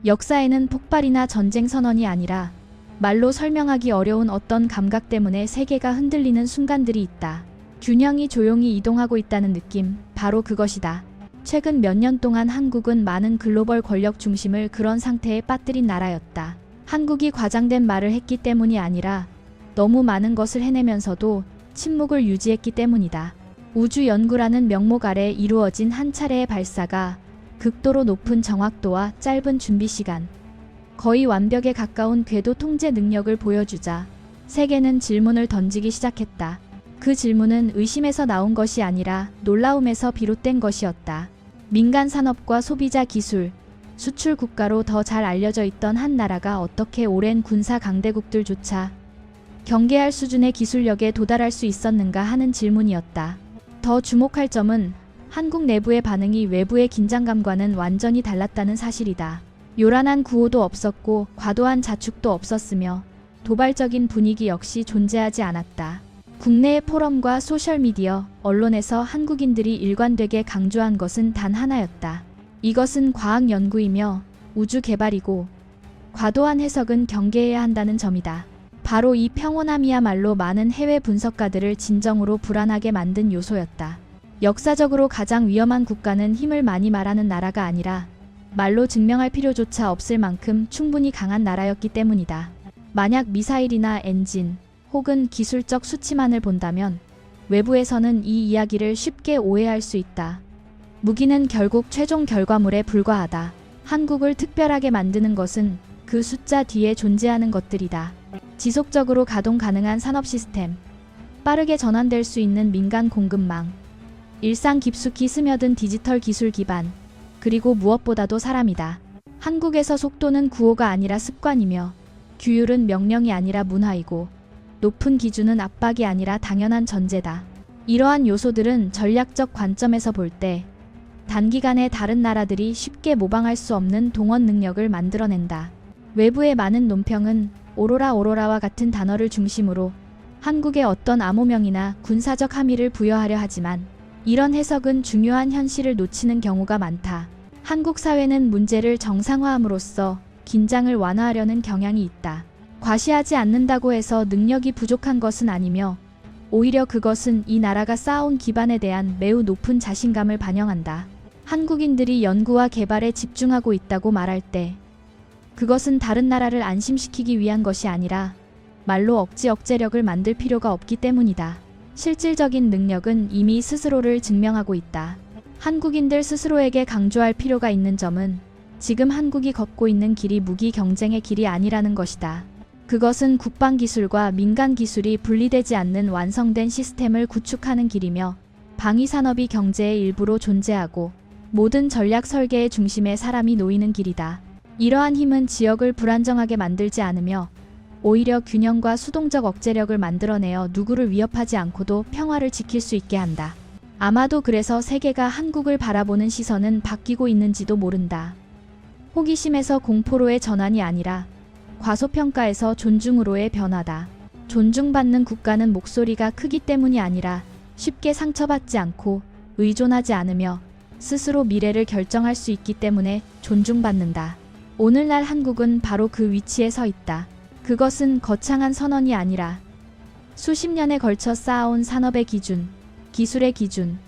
역사에는 폭발이나 전쟁 선언이 아니라 말로 설명하기 어려운 어떤 감각 때문에 세계가 흔들리는 순간들이 있다. 균형이 조용히 이동하고 있다는 느낌, 바로 그것이다. 최근 몇 년 동안 한국은 많은 글로벌 권력 중심을 그런 상태에 빠뜨린 나라였다. 한국이 과장된 말을 했기 때문이 아니라 너무 많은 것을 해내면서도 침묵을 유지했기 때문이다. 우주 연구라는 명목 아래 이루어진 한 차례의 발사가 극도로 높은 정확도와 짧은 준비 시간, 거의 완벽에 가까운 궤도 통제 능력을 보여주자 세계는 질문을 던지기 시작했다. 그 질문은 의심에서 나온 것이 아니라 놀라움에서 비롯된 것이었다. 민간 산업과 소비자 기술, 수출 국가로 더 잘 알려져 있던 한 나라가 어떻게 오랜 군사 강대국들조차 경계할 수준의 기술력에 도달할 수 있었는가 하는 질문이었다. 더 주목할 점은 한국 내부의 반응이 외부의 긴장감과는 완전히 달랐다는 사실이다. 요란한 구호도 없었고 과도한 자축도 없었으며 도발적인 분위기 역시 존재하지 않았다. 국내의 포럼과 소셜미디어, 언론에서 한국인들이 일관되게 강조한 것은 단 하나였다. 이것은 과학 연구이며 우주 개발이고 과도한 해석은 경계해야 한다는 점이다. 바로 이 평온함이야말로 많은 해외 분석가들을 진정으로 불안하게 만든 요소였다. 역사적으로 가장 위험한 국가는 힘을 많이 말하는 나라가 아니라 말로 증명할 필요조차 없을 만큼 충분히 강한 나라였기 때문이다. 만약 미사일이나 엔진 혹은 기술적 수치만을 본다면 외부에서는 이 이야기를 쉽게 오해할 수 있다. 무기는 결국 최종 결과물에 불과하다. 한국을 특별하게 만드는 것은 그 숫자 뒤에 존재하는 것들이다. 지속적으로 가동 가능한 산업 시스템, 빠르게 전환될 수 있는 민간 공급망, 일상 깊숙이 스며든 디지털 기술 기반, 그리고 무엇보다도 사람이다. 한국에서 속도는 구호가 아니라 습관이며 규율은 명령이 아니라 문화이고 높은 기준은 압박이 아니라 당연한 전제다. 이러한 요소들은 전략적 관점에서 볼 때 단기간에 다른 나라들이 쉽게 모방할 수 없는 동원 능력을 만들어낸다. 외부의 많은 논평은 오로라와 같은 단어를 중심으로 한국의 어떤 암호명이나 군사적 함의를 부여하려 하지만 이런 해석은 중요한 현실을 놓치는 경우가 많다. 한국 사회는 문제를 정상화함으로써 긴장을 완화하려는 경향이 있다. 과시하지 않는다고 해서 능력이 부족한 것은 아니며 오히려 그것은 이 나라가 쌓아온 기반에 대한 매우 높은 자신감을 반영한다. 한국인들이 연구와 개발에 집중하고 있다고 말할 때 그것은 다른 나라를 안심시키기 위한 것이 아니라 말로 억제력을 만들 필요가 없기 때문이다. 실질적인 능력은 이미 스스로를 증명하고 있다. 한국인들 스스로에게 강조할 필요가 있는 점은 지금 한국이 걷고 있는 길이 무기 경쟁의 길이 아니라는 것이다. 그것은 국방기술과 민간기술이 분리되지 않는 완성된 시스템을 구축하는 길이며 방위산업이 경제의 일부로 존재하고 모든 전략 설계의 중심에 사람이 놓이는 길이다. 이러한 힘은 지역을 불안정하게 만들지 않으며 오히려 균형과 수동적 억제력을 만들어내어 누구를 위협하지 않고도 평화를 지킬 수 있게 한다. 아마도 그래서 세계가 한국을 바라보는 시선은 바뀌고 있는지도 모른다. 호기심에서 공포로의 전환이 아니라 과소평가에서 존중으로의 변화다. 존중받는 국가는 목소리가 크기 때문이 아니라 쉽게 상처받지 않고 의존하지 않으며 스스로 미래를 결정할 수 있기 때문에 존중받는다. 오늘날 한국은 바로 그 위치에 서 있다. 그것은 거창한 선언이 아니라 수십 년에 걸쳐 쌓아온 산업의 기준, 기술의 기준,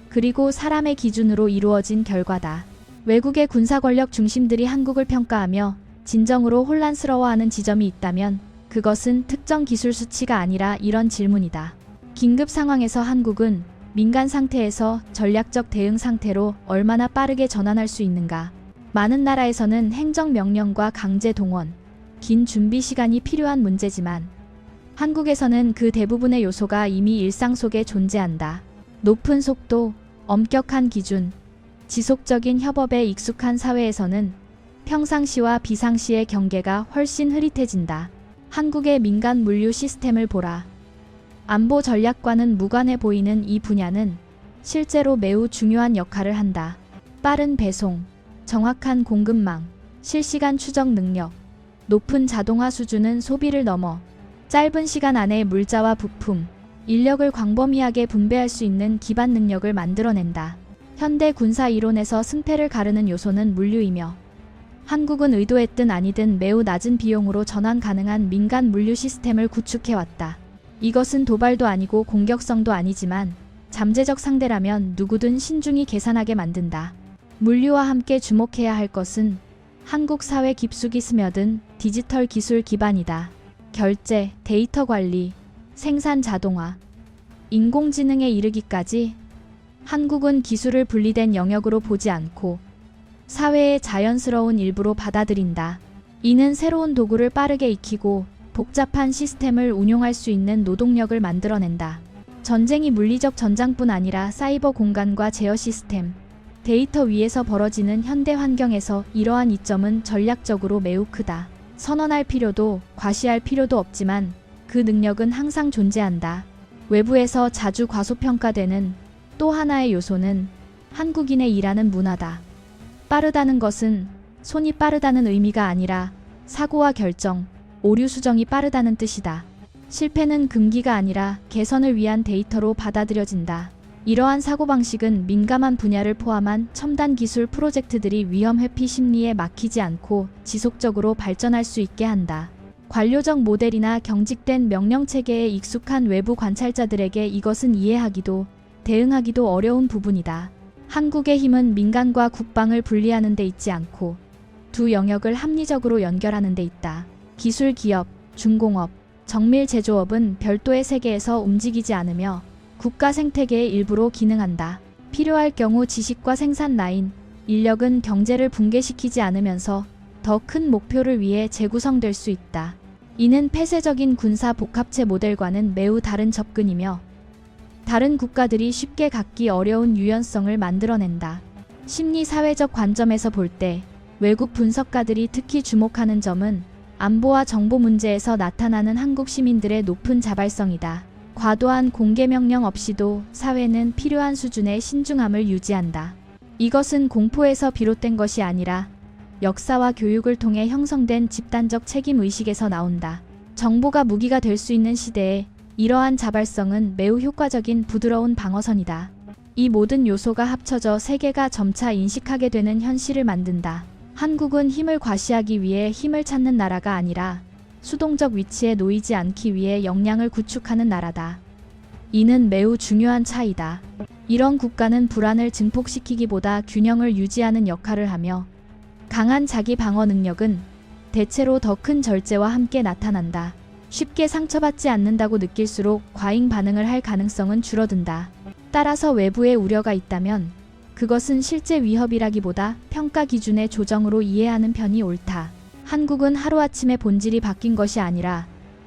그리고 사람의 기준으로 이루어진 결과다. 외국의 군사 권력 중심들이 한국을 평가하며 진정으로 혼란스러워하는 지점이 있다면 그것은 특정 기술 수치가 아니라 이런 질문이다. 긴급 상황에서 한국은 민간 상태에서 전략적 대응 상태로 얼마나 빠르게 전환할 수 있는가? 많은 나라에서는 행정명령과 강제 동원, 긴 준비 시간이 필요한 문제지만 한국에서는 그 대부분의 요소가 이미 일상 속에 존재한다. 높은 속도, 엄격한 기준, 지속적인 협업에 익숙한 사회에서는 평상시와 비상시의 경계가 훨씬 흐릿해진다. 한국의 민간 물류 시스템을 보라. 안보 전략과는 무관해 보이는 이 분야는 실제로 매우 중요한 역할을 한다. 빠른 배송, 정확한 공급망, 실시간 추적 능력, 높은 자동화 수준은 소비를 넘어 짧은 시간 안에 물자와 부품, 인력을 광범위하게 분배할 수 있는 기반 능력을 만들어낸다. 현대 군사 이론에서 승패를 가르는 요소는 물류이며 한국은 의도했든 아니든 매우 낮은 비용으로 전환 가능한 민간 물류 시스템을 구축해왔다. 이것은 도발도 아니고 공격성도 아니지만 잠재적 상대라면 누구든 신중히 계산하게 만든다. 물류와 함께 주목해야 할 것은 한국 사회 깊숙이 스며든 디지털 기술 기반이다. 결제, 데이터 관리, 생산 자동화, 인공지능에 이르기까지 한국은 기술을 분리된 영역으로 보지 않고 사회의 자연스러운 일부로 받아들인다. 이는 새로운 도구를 빠르게 익히고 복잡한 시스템을 운용할 수 있는 노동력을 만들어낸다. 전쟁이 물리적 전장뿐 아니라 사이버 공간과 제어 시스템, 데이터 위에서 벌어지는 현대 환경에서 이러한 이점은 전략적으로 매우 크다. 선언할 필요도 과시할 필요도 없지만 그 능력은 항상 존재한다. 외부에서 자주 과소평가되는 또 하나의 요소는 한국인의 일하는 문화다. 빠르다는 것은 손이 빠르다는 의미가 아니라 사고와 결정, 오류 수정이 빠르다는 뜻이다. 실패는 금기가 아니라 개선을 위한 데이터로 받아들여진다. 이러한 사고방식은 민감한 분야를 포함한 첨단 기술 프로젝트들이 위험 회피 심리에 막히지 않고 지속적으로 발전할 수 있게 한다. 관료적 모델이나 경직된 명령체계에 익숙한 외부 관찰자들에게 이것은 이해하기도 대응하기도 어려운 부분이다. 한국의 힘은 민간과 국방을 분리하는 데 있지 않고 두 영역을 합리적으로 연결하는 데 있다. 기술 기업, 중공업, 정밀 제조업은 별도의 세계에서 움직이지 않으며 국가 생태계의 일부로 기능한다. 필요할 경우 지식과 생산 라인, 인력은 경제를 붕괴시키지 않으면서 더 큰 목표를 위해 재구성될 수 있다. 이는 폐쇄적인 군사 복합체 모델과는 매우 다른 접근이며 다른 국가들이 쉽게 갖기 어려운 유연성을 만들어낸다. 심리사회적 관점에서 볼 때 외국 분석가들이 특히 주목하는 점은 안보와 정보 문제에서 나타나는 한국 시민들의 높은 자발성이다. 과도한 공개명령 없이도 사회는 필요한 수준의 신중함을 유지한다. 이것은 공포에서 비롯된 것이 아니라 역사와 교육을 통해 형성된 집단적 책임의식에서 나온다. 정보가 무기가 될 수 있는 시대에 이러한 자발성은 매우 효과적인 부드러운 방어선이다. 이 모든 요소가 합쳐져 세계가 점차 인식하게 되는 현실을 만든다. 한국은 힘을 과시하기 위해 힘을 찾는 나라가 아니라 수동적 위치에 놓이지 않기 위해 역량을 구축하는 나라다. 이는 매우 중요한 차이다. 이런 국가는 불안을 증폭시키기보다 균형을 유지하는 역할을 하며 강한 자기 방어 능력은 대체로 더 큰 절제와 함께 나타난다. 쉽게 상처받지 않는다고 느낄수록 과잉 반응을 할 가능성은 줄어든다. 따라서 외부에 우려가 있다면 그것은 실제 위협이라기보다 평가 기준의 조정으로 이해하는 편이 옳다. 한국은 하루아침에 본질이 바뀐 것이 아니라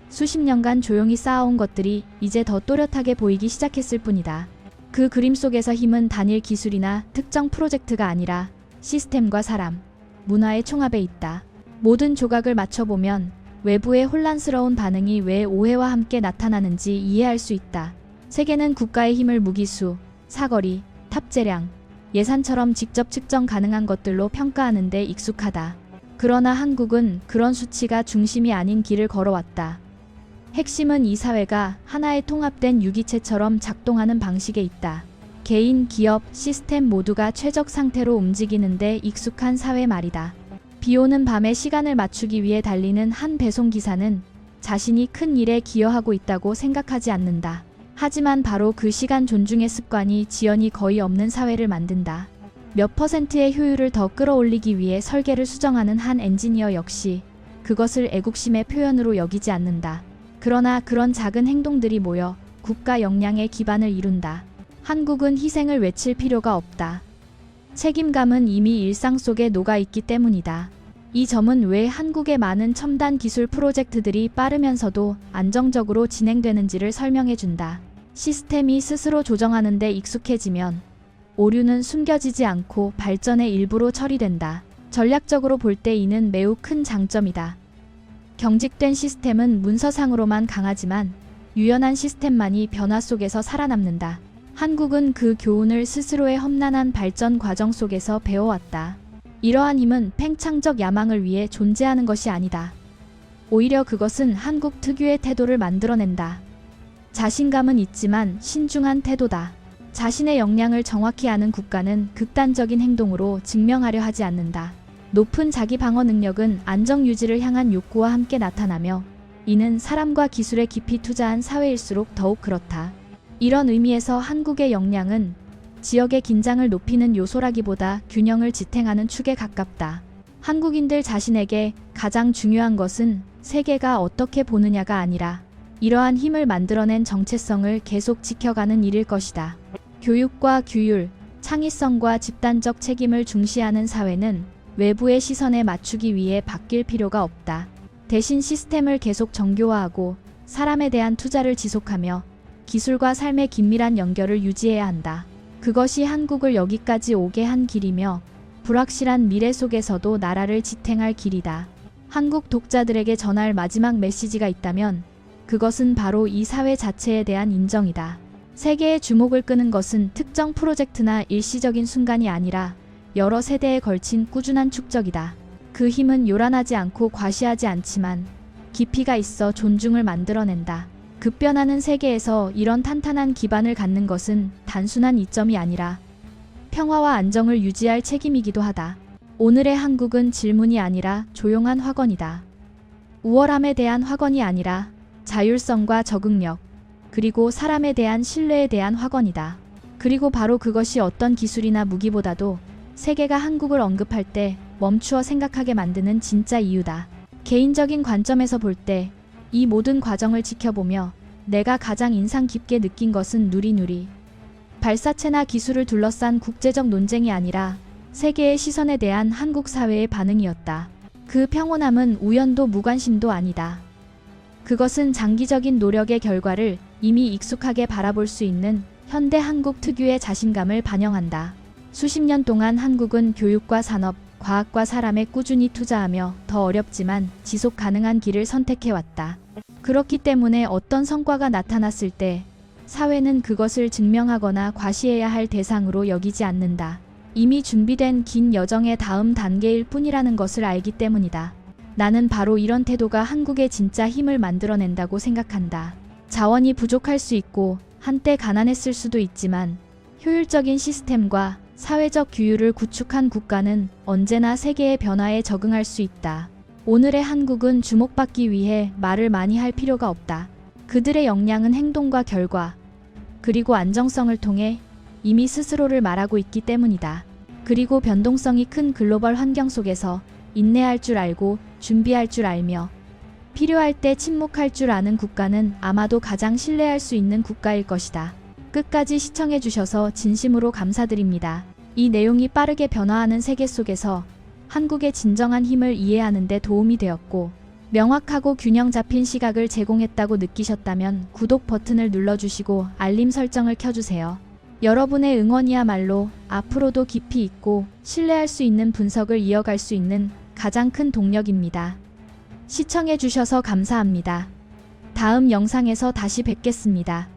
수십 년간 조용히 쌓아온 것들이 이제 더 또렷하게 보이기 시작했을 뿐이다. 그 그림 속에서 힘은 단일 기술이나 특정 프로젝트가 아니라 시스템과 사람, 문화의 총합에 있다. 모든 조각을 맞춰보면 외부의 혼란스러운 반응이 왜 오해와 함께 나타나는지 이해할 수 있다. 세계는 국가의 힘을 무기수, 사거리, 탑재량, 예산처럼 직접 측정 가능한 것들로 평가하는 데 익숙하다. 그러나 한국은 그런 수치가 중심이 아닌 길을 걸어왔다. 핵심은 이 사회가 하나의 통합된 유기체처럼 작동하는 방식에 있다. 개인, 기업, 시스템 모두가 최적 상태로 움직이는데 익숙한 사회 말이다. 비오는 밤에 시간을 맞추기 위해 달리는 한 배송기사는 자신이 큰 일에 기여하고 있다고 생각하지 않는다. 하지만 바로 그 시간 존중의 습관이 지연이 거의 없는 사회를 만든다. 몇 퍼센트의 효율을 더 끌어올리기 위해 설계를 수정하는 한 엔지니어 역시 그것을 애국심의 표현으로 여기지 않는다. 그러나 그런 작은 행동들이 모여 국가 역량의 기반을 이룬다. 한국은 희생을 외칠 필요가 없다. 책임감은 이미 일상 속에 녹아있기 때문이다. 이 점은 왜 한국의 많은 첨단 기술 프로젝트들이 빠르면서도 안정적으로 진행되는지를 설명해준다. 시스템이 스스로 조정하는 데 익숙해지면 오류는 숨겨지지 않고 발전의 일부로 처리된다. 전략적으로 볼 때 이는 매우 큰 장점이다. 경직된 시스템은 문서상으로만 강하지만 유연한 시스템만이 변화 속에서 살아남는다. 한국은 그 교훈을 스스로의 험난한 발전 과정 속에서 배워왔다. 이러한 힘은 팽창적 야망을 위해 존재하는 것이 아니다. 오히려 그것은 한국 특유의 태도를 만들어낸다. 자신감은 있지만 신중한 태도다. 자신의 역량을 정확히 아는 국가는 극단적인 행동으로 증명하려 하지 않는다. 높은 자기 방어 능력은 안정 유지를 향한 욕구와 함께 나타나며 이는 사람과 기술에 깊이 투자한 사회일수록 더욱 그렇다. 이런 의미에서 한국의 역량은 지역의 긴장을 높이는 요소라기보다 균형을 지탱하는 축에 가깝다. 한국인들 자신에게 가장 중요한 것은 세계가 어떻게 보느냐가 아니라 이러한 힘을 만들어낸 정체성을 계속 지켜가는 일일 것이다. 교육과 규율, 창의성과 집단적 책임을 중시하는 사회는 외부의 시선에 맞추기 위해 바뀔 필요가 없다. 대신 시스템을 계속 정교화하고 사람에 대한 투자를 지속하며 기술과 삶의 긴밀한 연결을 유지해야 한다. 그것이 한국을 여기까지 오게 한 길이며 불확실한 미래 속에서도 나라를 지탱할 길이다. 한국 독자들에게 전할 마지막 메시지가 있다면 그것은 바로 이 사회 자체에 대한 인정이다. 세계의 주목을 끄는 것은 특정 프로젝트나 일시적인 순간이 아니라 여러 세대에 걸친 꾸준한 축적이다. 그 힘은 요란하지 않고 과시하지 않지만 깊이가 있어 존중을 만들어낸다. 급변하는 세계에서 이런 탄탄한 기반을 갖는 것은 단순한 이점이 아니라 평화와 안정을 유지할 책임이기도 하다. 오늘의 한국은 질문이 아니라 조용한 확언이다. 우월함에 대한 확언이 아니라 자율성과 적응력, 그리고 사람에 대한 신뢰에 대한 확언이다. 그리고 바로 그것이 어떤 기술이나 무기보다도 세계가 한국을 언급할 때 멈추어 생각하게 만드는 진짜 이유다. 개인적인 관점에서 볼 때 이 모든 과정을 지켜보며 내가 가장 인상 깊게 느낀 것은 누리누리 발사체나 기술을 둘러싼 국제적 논쟁이 아니라 세계의 시선에 대한 한국 사회의 반응이었다. 그 평온함은 우연도 무관심도 아니다. 그것은 장기적인 노력의 결과를 이미 익숙하게 바라볼 수 있는 현대 한국 특유의 자신감을 반영한다. 수십 년 동안 한국은 교육과 산업, 과학과 사람에 꾸준히 투자하며 더 어렵지만 지속 가능한 길을 선택해왔다. 그렇기 때문에 어떤 성과가 나타났을 때 사회는 그것을 증명하거나 과시해야 할 대상으로 여기지 않는다. 이미 준비된 긴 여정의 다음 단계일 뿐이라는 것을 알기 때문이다. 나는 바로 이런 태도가 한국의 진짜 힘을 만들어낸다고 생각한다. 자원이 부족할 수 있고 한때 가난했을 수도 있지만 효율적인 시스템과 사회적 규율을 구축한 국가는 언제나 세계의 변화에 적응할 수 있다. 오늘의 한국은 주목받기 위해 말을 많이 할 필요가 없다. 그들의 역량은 행동과 결과, 그리고 안정성을 통해 이미 스스로를 말하고 있기 때문이다. 그리고 변동성이 큰 글로벌 환경 속에서 인내할 줄 알고 준비할 줄 알며 필요할 때 침묵할 줄 아는 국가는 아마도 가장 신뢰할 수 있는 국가일 것이다. 끝까지 시청해주셔서 진심으로 감사드립니다. 이 내용이 빠르게 변화하는 세계 속에서 한국의 진정한 힘을 이해하는 데 도움이 되었고 명확하고 균형 잡힌 시각을 제공했다고 느끼셨다면 구독 버튼을 눌러주시고 알림 설정을 켜주세요. 여러분의 응원이야말로 앞으로도 깊이 있고 신뢰할 수 있는 분석을 이어갈 수 있는 가장 큰 동력입니다. 시청해주셔서 감사합니다. 다음 영상에서 다시 뵙겠습니다.